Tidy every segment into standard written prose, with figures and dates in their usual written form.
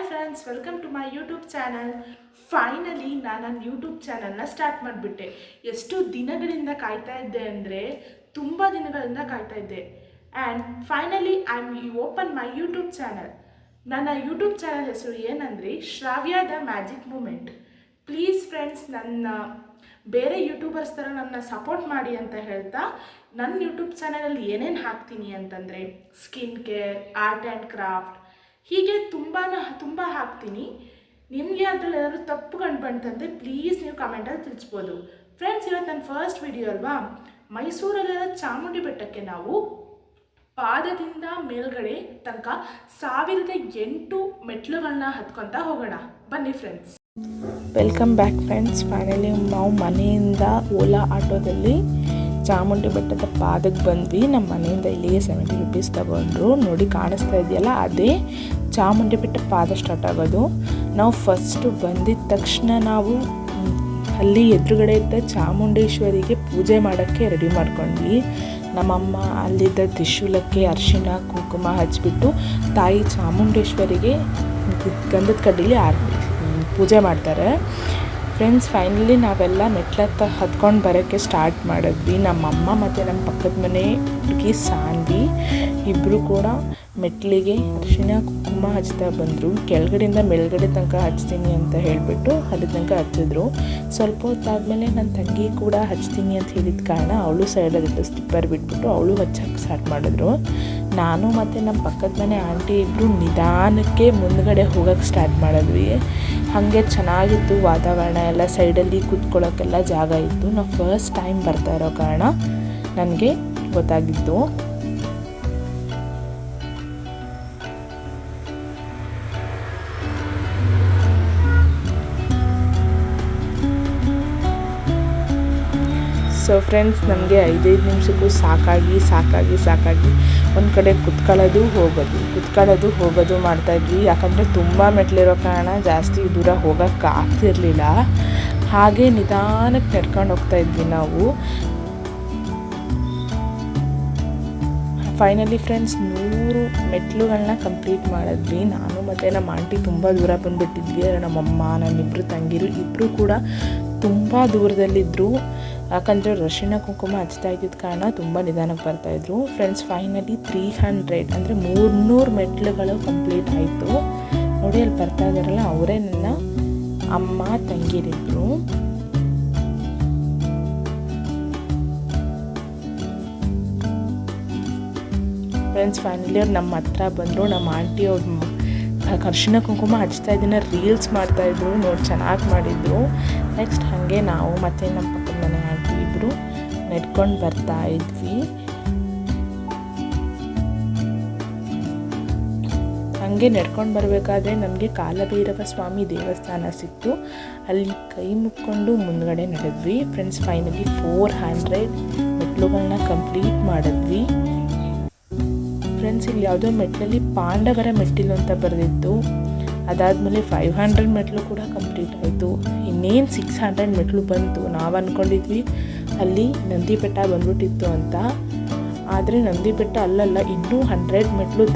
Friends, welcome to my YouTube channel. Finally ನಾನು ನನ್ನ YouTube ಚಾನಲ್ನ ಸ್ಟಾರ್ಟ್ ಮಾಡಿಬಿಟ್ಟೆ. ಎಷ್ಟು ದಿನಗಳಿಂದ ಕಾಯ್ತಾ ಇದ್ದೆ ಅಂದರೆ ತುಂಬ ದಿನಗಳಿಂದ ಕಾಯ್ತಾ ಇದ್ದೆ. And finally I am open my YouTube channel. ನನ್ನ ಯೂಟ್ಯೂಬ್ ಚಾನಲ್ ಹೆಸರು ಏನಂದರೆ Shravya the magic moment. Please friends, ನನ್ನ ಬೇರೆ ಯೂಟ್ಯೂಬರ್ಸ್ ಥರ ನನ್ನ ಸಪೋರ್ಟ್ ಮಾಡಿ ಅಂತ ಹೇಳ್ತಾ, ನನ್ನ ಯೂಟ್ಯೂಬ್ ಚಾನಲಲ್ಲಿ ಏನೇನು ಹಾಕ್ತೀನಿ ಅಂತಂದರೆ skin care, art and craft, ಹೀಗೆ ತುಂಬ ಹಾಕ್ತೀನಿ. ನಿಮಗೆ ಅದರಲ್ಲಿ ಏನಾದರೂ ತಪ್ಪು ಕಂಡು ಬಂತಂದರೆ ಪ್ಲೀಸ್ ನೀವು ಕಮೆಂಟಲ್ಲಿ ತಿಳಿಸ್ಬೋದು. ಫ್ರೆಂಡ್ಸ್, ಇವತ್ತು ನನ್ನ ಫಸ್ಟ್ ವಿಡಿಯೋ ಅಲ್ವಾ. ಮೈಸೂರಲ್ಲಿರೋ ಚಾಮುಂಡಿ ಬೆಟ್ಟಕ್ಕೆ ನಾವು ಪಾದದಿಂದ ಮೇಲ್ಗಡೆ ತನಕ 1008 ಮೆಟ್ಲುಗಳನ್ನ ಹತ್ಕೊತಾ ಹೋಗೋಣ. ಬನ್ನಿ friends. Welcome back friends. Finally ನಾವು ಮನೆಯಿಂದ ಓಲಾ ಆಟೋದಲ್ಲಿ ಚಾಮುಂಡಿ ಬೆಟ್ಟದ ಪಾದಕ್ಕೆ ಬಂದ್ವಿ. ನಮ್ಮ ಮನೆಯಿಂದ ಇಲ್ಲಿಗೆ 70 ರೂಪೀಸ್ ತಗೊಂಡ್ರು. ನೋಡಿ ಕಾಣಿಸ್ತಾ ಇದೆಯಲ್ಲ, ಅದೇ ಚಾಮುಂಡಿ ಬೆಟ್ಟ ಪಾದ ಸ್ಟಾರ್ಟ್ ಆಗೋದು. ನಾವು ಫಸ್ಟು ಬಂದಿದ್ದ ತಕ್ಷಣ ನಾವು ಅಲ್ಲಿ ಎದುರುಗಡೆ ಇದ್ದ ಚಾಮುಂಡೇಶ್ವರಿಗೆ ಪೂಜೆ ಮಾಡೋಕ್ಕೆ ರೆಡಿ ಮಾಡ್ಕೊಂಡ್ವಿ. ನಮ್ಮಮ್ಮ ಅಲ್ಲಿದ್ದ ತ್ರಿಶೂಲಕ್ಕೆ ಅರಿಶಿಣ ಕುಂಕುಮ ಹಚ್ಚಿಬಿಟ್ಟು ತಾಯಿ ಚಾಮುಂಡೇಶ್ವರಿಗೆ ಗಂಧದ ಕಡ್ಡಿಲಿ ಪೂಜೆ ಮಾಡ್ತಾರೆ. ಫ್ರೆಂಡ್ಸ್, ಫೈನಲಿ ನಾವೆಲ್ಲ ಮೆಟ್ಲತ್ತ ಹತ್ಕೊಂಡು ಬರೋಕ್ಕೆ ಸ್ಟಾರ್ಟ್ ಮಾಡಿದ್ವಿ. ನಮ್ಮಮ್ಮ ಮತ್ತು ನಮ್ಮ ಪಕ್ಕದ ಮನೆ ಹುಡುಗಿ ಸಾನ್ವಿ ಇಬ್ಬರು ಕೂಡ ಮೆಟ್ಲಿಗೆ ಅರಿಶಿಣ ಕುಂಕುಮ ಹಚ್ತಾ ಬಂದರು. ಕೆಳಗಡೆಯಿಂದ ಮೇಲ್ಗಡೆ ತನಕ ಹಚ್ತೀನಿ ಅಂತ ಹೇಳಿಬಿಟ್ಟು ಅಲ್ಲಿ ತನಕ ಹಚ್ಚಿದ್ರು. ಸ್ವಲ್ಪ ಹೊತ್ತಾದಮೇಲೆ ನನ್ನ ತಂಗಿ ಕೂಡ ಹಚ್ತೀನಿ ಅಂತ ಹೇಳಿದ ಕಾರಣ ಅವಳು ಸೈಡಲ್ಲಿದ್ದ ಸ್ಲಿಪ್ಪರ್ ಬಿಟ್ಬಿಟ್ಟು ಅವಳು ಹಚ್ಚಕ್ಕೆ ಸ್ಟಾರ್ಟ್ ಮಾಡಿದ್ರು. ನಾನು ಮತ್ತು ನಮ್ಮ ಪಕ್ಕದ ಮನೆ ಆಂಟಿ ಇಬ್ಬರು ನಿಧಾನಕ್ಕೆ ಮುಂದ್ಗಡೆ ಹೋಗೋಕ್ಕೆ ಸ್ಟಾರ್ಟ್ ಮಾಡಿದ್ವಿ. ಹಾಗೆ ಚೆನ್ನಾಗಿತ್ತು ವಾತಾವರಣ ಎಲ್ಲ, ಸೈಡಲ್ಲಿ ಕೂತ್ಕೊಳ್ಳೋಕ್ಕೆಲ್ಲ ಜಾಗ ಇತ್ತು. ನಾವು ಫಸ್ಟ್ ಟೈಮ್ ಬರ್ತಾ ಇರೋ ಕಾರಣ ನನಗೆ ಗೊತ್ತಾಗಿತ್ತು. ಸೊ ಫ್ರೆಂಡ್ಸ್, ನಮಗೆ 5 ನಿಮಿಷಕ್ಕೂ ಸಾಕಾಗಿ ಒಂದು ಕಡೆ ಕುತ್ಕೊಳ್ಳೋದು ಹೋಗೋದು ಮಾಡ್ತಾಯಿದ್ವಿ. ಯಾಕಂದರೆ ತುಂಬ ಮೆಟ್ಲಿರೋ ಕಾರಣ ಜಾಸ್ತಿ ದೂರ ಹೋಗೋಕ್ಕೆ ಆಗ್ತಿರ್ಲಿಲ್ಲ. ಹಾಗೆ ನಿಧಾನಕ್ಕೆ ನಡ್ಕೊಂಡು ಹೋಗ್ತಾಯಿದ್ವಿ ನಾವು. ಫೈನಲಿ ಫ್ರೆಂಡ್ಸ್, 100 ಮೆಟ್ಲುಗಳನ್ನ ಕಂಪ್ಲೀಟ್ ಮಾಡಿದ್ವಿ. ನಾನು ಮತ್ತು ನಮ್ಮ ಆಂಟಿ ತುಂಬ ದೂರ ಬಂದುಬಿಟ್ಟಿದ್ವಿ. ನಮ್ಮಮ್ಮ, ನನ್ನಿಬ್ಬರು ತಂಗಿರು ಇಬ್ಬರು ಕೂಡ ತುಂಬ ದೂರದಲ್ಲಿದ್ದರು. ಯಾಕಂದರೆ ಅರಿಶಿಣ ಕುಂಕುಮ ಹಚ್ತಾ ಇದ್ದಿದ್ದ ಕಾರಣ ತುಂಬ ನಿಧಾನಕ್ಕೆ ಬರ್ತಾಯಿದ್ರು. ಫ್ರೆಂಡ್ಸ್, ಫೈನಲಿ 300 ಅಂದರೆ 300 ಮೆಟ್ಲುಗಳು ಕಂಪ್ಲೀಟ್ ಆಯಿತು. ನೋಡಿ ಅಲ್ಲಿ ಬರ್ತಾ ಇದ್ದಾರಲ್ಲ, ಅವರೇ ನನ್ನ ಅಮ್ಮ ತಂಗಿರಿಬ್ಬರು. ಫ್ರೆಂಡ್ಸ್, ಫೈನಲಿ ಅವ್ರು ನಮ್ಮ ಹತ್ರ ಬಂದರು. ನಮ್ಮ ಆಂಟಿ ಅವ್ರು ಅರಿಶಿಣ ಕುಂಕುಮ ಹಚ್ತಾ ಇದನ್ನ ರೀಲ್ಸ್ ಮಾಡ್ತಾಯಿದ್ರು. ನೋಡಿ ಚೆನ್ನಾಗಿ ಮಾಡಿದ್ರು. ನೆಕ್ಸ್ಟ್ ಹಾಗೆ ನಾವು ಮತ್ತು ನಮ್ಮ ಪಕ್ಕದ ಮನೆ ಆಂಟಿ ಇಬ್ಬರು ನಡ್ಕೊಂಡು ಬರ್ತಾ ಇದ್ವಿ. ಹಾಗೆ ನಡ್ಕೊಂಡು ಬರಬೇಕಾದ್ರೆ ನಮಗೆ ಕಾಲಭೈರವ ಸ್ವಾಮಿ ದೇವಸ್ಥಾನ ಸಿಕ್ತು. ಅಲ್ಲಿ ಕೈ ಮುಕ್ಕೊಂಡು ಮುಂದ್ಗಡೆ ನಡೆದ್ವಿ. ಫ್ರೆಂಡ್ಸ್, ಫೈನಲಿ 400 ಮೆಟ್ಲುಗಳನ್ನ ಕಂಪ್ಲೀಟ್ ಮಾಡಿದ್ವಿ. ಫ್ರೆಂಡ್ಸ್, ಇಲ್ಲಿ ಯಾವುದೋ ಮೆಟ್ಲಲ್ಲಿ ಪಾಂಡವರ ಮೆಟ್ಟಿಲು ಅಂತ ಬರೆದಿತ್ತು. ಅದಾದಮೇಲೆ 500 ಮೆಟ್ಲು ಕೂಡ ಕಂಪ್ಲೀಟ್ ಆಯಿತು. ಇನ್ನೇನು 600 ಮೆಟ್ಲು ಬಂತು. ನಾವು ಅಂದ್ಕೊಂಡಿದ್ವಿ ಅಲ್ಲಿ ನಂದಿ ಬೆಟ್ಟ ಬಂದ್ಬಿಟ್ಟಿತ್ತು ಅಂತ. ಆದರೆ ನಂದಿ ಬೆಟ್ಟ ಅಲ್ಲಲ್ಲ, ಇನ್ನೂ 100 ಮೆಟ್ಲು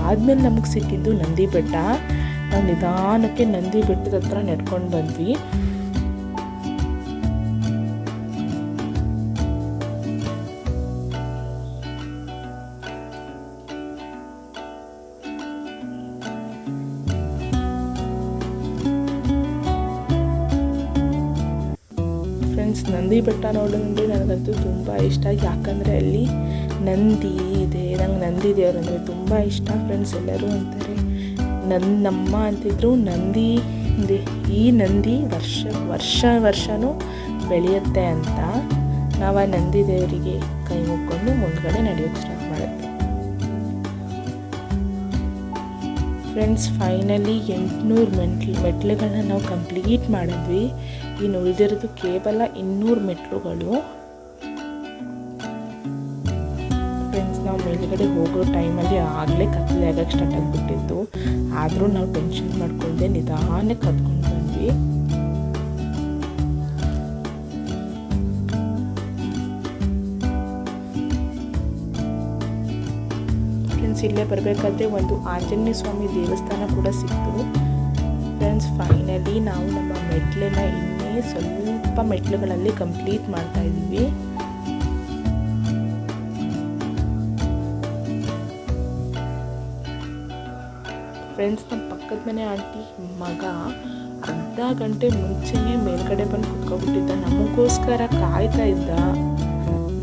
ಆದಮೇಲೆ ನಮಗೆ ಸಿಕ್ಕಿದ್ದು ನಂದಿ ಬೆಟ್ಟ. ನಾವು ನಿಧಾನಕ್ಕೆ ನಂದಿ ಬೆಟ್ಟದ ಹತ್ರ ನಡ್ಕೊಂಡು ಬಂದ್ವಿ. ನಂದಿ ಬೆಟ್ಟ ನೋಡೋದಂದರೆ ನನಗಂತೂ ತುಂಬ ಇಷ್ಟ. ಯಾಕಂದರೆ ಅಲ್ಲಿ ನಂದಿ ಇದೆ. ನಂಗೆ ನಂದಿ ದೇವರಂದರೆ ತುಂಬ ಇಷ್ಟ. ಫ್ರೆಂಡ್ಸ್, ಎಲ್ಲರೂ ಅಂತಾರೆ, ನನ್ನಮ್ಮ ಅಂತಿದ್ರು ಈ ನಂದಿ ವರ್ಷನೂ ಬೆಳೆಯುತ್ತೆ ಅಂತ. ನಾವು ಆ ನಂದಿ ದೇವರಿಗೆ ಕೈ ಮುಕ್ಕೊಂಡು ಮುಂದ್ಗಡೆ ನಡೆಯೋಕ್ಕೆ ಸ್ಟಾರ್ಟ್ ಮಾಡಿದ್ವಿ. ಫ್ರೆಂಡ್ಸ್, ಫೈನಲಿ 800 ಮೆಟ್ಲುಗಳನ್ನ ನಾವು ಕಂಪ್ಲೀಟ್ ಮಾಡಿದ್ವಿ. ಇನ್ನು ಉಳಿದಿರೋದು ಕೇವಲ 200 ಮೆಟ್ಲುಗಳು. ಫ್ರೆಂಡ್ಸ್, ನಾವು ಮೇಲ್ಗಡೆ ಹೋಗೋ ಟೈಮಲ್ಲಿ ಆಗಲೇ ಕತ್ತಲೆ ಆಗೋಕ್ಕೆ ಸ್ಟಾರ್ಟ್ ಆಗಿಬಿಟ್ಟಿತ್ತು. ಆದರೂ ನಾವು ಟೆನ್ಷನ್ ಮಾಡ್ಕೊಳ್ಳದೆ ನಿಧಾನಕ್ಕೆ ಹತ್ಕೊಂಡು ಬಂದ್ವಿ. ಫ್ರೆಂಡ್ಸ್, ಇಲ್ಲೇ ಬರಬೇಕಾದ್ರೆ ಒಂದು ಆಂಜನೇಯ ಸ್ವಾಮಿ ದೇವಸ್ಥಾನ ಕೂಡ ಸಿಕ್ತು. ಫ್ರೆಂಡ್ಸ್, ಫೈನಲಿ ನಾವು ನಮ್ಮ ಮೆಟ್ಲನ್ನ ಇನ್ನೇ ಸ್ವಲ್ಪ ಮೆಟ್ಲುಗಳಲ್ಲಿ ಕಂಪ್ಲೀಟ್ ಮಾಡ್ತಾ ಇದ್ದೀವಿ. ಫ್ರೆಂಡ್ಸ್, ನಮ್ಮ ಪಕ್ಕದ ಮನೆ ಆಂಟಿ ಮಗ ಅರ್ಧ ಗಂಟೆ ಮುಂಚೆನೇ ಮೇಲ್ಗಡೆ ಬಂದು ಕುತ್ಕೊಬಿಟ್ಟಿದ್ದ. ನಮಗೋಸ್ಕರ ಕಾಯ್ತಾ ಇದ್ದ.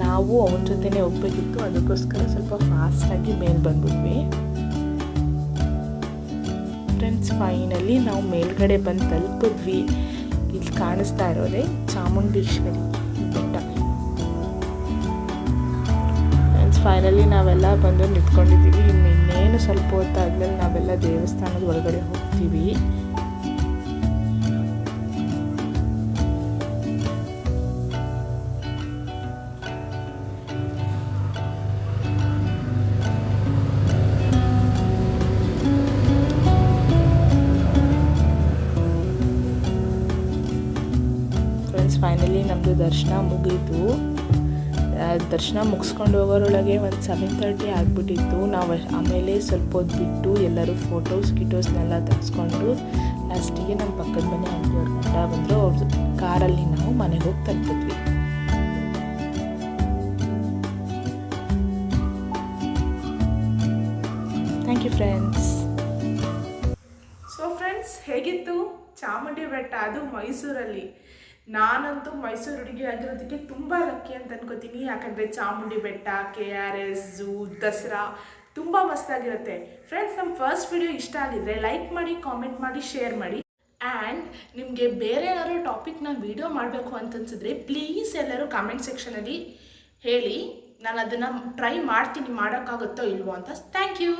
ನಾವು ಅವನ ಜೊತೆನೇ ಹೋಗ್ಬೇಕಿತ್ತು, ಅದಕ್ಕೋಸ್ಕರ ಸ್ವಲ್ಪ ಫಾಸ್ಟಾಗಿ ಮೇಲೆ ಬಂದ್ಬಿಟ್ವಿ. ಫ್ರೆಂಡ್ಸ್, ಫೈನಲಿ ನಾವು ಮೇಲ್ಗಡೆ ಬಂದು ತಲುಪಿದ್ವಿ. ಇಲ್ಲಿ ಕಾಣಿಸ್ತಾ ಇರೋದೇ ಚಾಮುಂಡೇಶ್ವರಿ ಬೆಟ್ಟ. ಫ್ರೆಂಡ್ಸ್, ಫೈನಲಿ ನಾವೆಲ್ಲ ಬಂದು ನಿಂತ್ಕೊಂಡಿದ್ದೀವಿ. ಇನ್ನೇನು ಸ್ವಲ್ಪ ಹೊತ್ತಾದ್ಮೇಲೆ ನಾವೆಲ್ಲ ದೇವಸ್ಥಾನದ ಒಳಗಡೆ ಹೋಗ್ತೀವಿ. ಫ್ರೆಂಡ್ಸ್, ಫೈನಲಿ ನಮ್ಮದು ದರ್ಶನ ಮುಗೀತು. ದರ್ಶನ ಮುಗಿಸ್ಕೊಂಡು ಹೋಗೋರೊಳಗೆ ಒಂದು 7:30 ಆಗಿಬಿಟ್ಟಿತ್ತು. ನಾವು ಆಮೇಲೆ ಸ್ವಲ್ಪ ಹೊತ್ತು ಬಿಟ್ಟು ಎಲ್ಲರೂ ಗಿಟೋಸ್ನೆಲ್ಲ ತೆಗೆಸ್ಕೊಂಡು ಲಾಸ್ಟಿಗೆ ನಮ್ಮ ಪಕ್ಕದ ಮನೆ ಆಂಟಿಯವ್ರ ಗಂಡ ಬಂದರು. ಅವ್ರ ಕಾರಲ್ಲಿ ನಾವು ಮನೆಗೆ ಹೋಗಿ ತಲುಪಿದ್ವಿ. Thank you friends. So friends, ಹೇಗಿತ್ತು ಚಾಮುಂಡಿ ಬೆಟ್ಟ, ಅದು ಮೈಸೂರಲ್ಲಿ? ನಾನಂತೂ ಮೈಸೂರು ಹುಡುಗಿ ಆಗಿರೋದಕ್ಕೆ ತುಂಬ ಲಕ್ಕಿ ಅಂತ ಅನ್ಕೋತೀನಿ. ಯಾಕಂದರೆ ಚಾಮುಂಡಿ ಬೆಟ್ಟ, KRS, ಝೂ, ದಸರಾ ತುಂಬ ಮಸ್ತಾಗಿರುತ್ತೆ. ಫ್ರೆಂಡ್ಸ್, ನಮ್ಮ ಫಸ್ಟ್ ವಿಡಿಯೋ ಇಷ್ಟ ಆಗಿದ್ರೆ ಲೈಕ್ ಮಾಡಿ, ಕಾಮೆಂಟ್ ಮಾಡಿ, ಶೇರ್ ಮಾಡಿ. ಆ್ಯಂಡ್ ನಿಮಗೆ ಬೇರೆ ಏನಾದ್ರು ಟಾಪಿಕ್ನ ವಿಡಿಯೋ ಮಾಡಬೇಕು ಅಂತನ್ಸಿದ್ರೆ ಪ್ಲೀಸ್ ಎಲ್ಲರೂ ಕಾಮೆಂಟ್ ಸೆಕ್ಷನಲ್ಲಿ ಹೇಳಿ. ನಾನು ಅದನ್ನು ಟ್ರೈ ಮಾಡ್ತೀನಿ, ಮಾಡೋಕ್ಕಾಗುತ್ತೋ ಇಲ್ವೋ ಅಂತ. Thank you.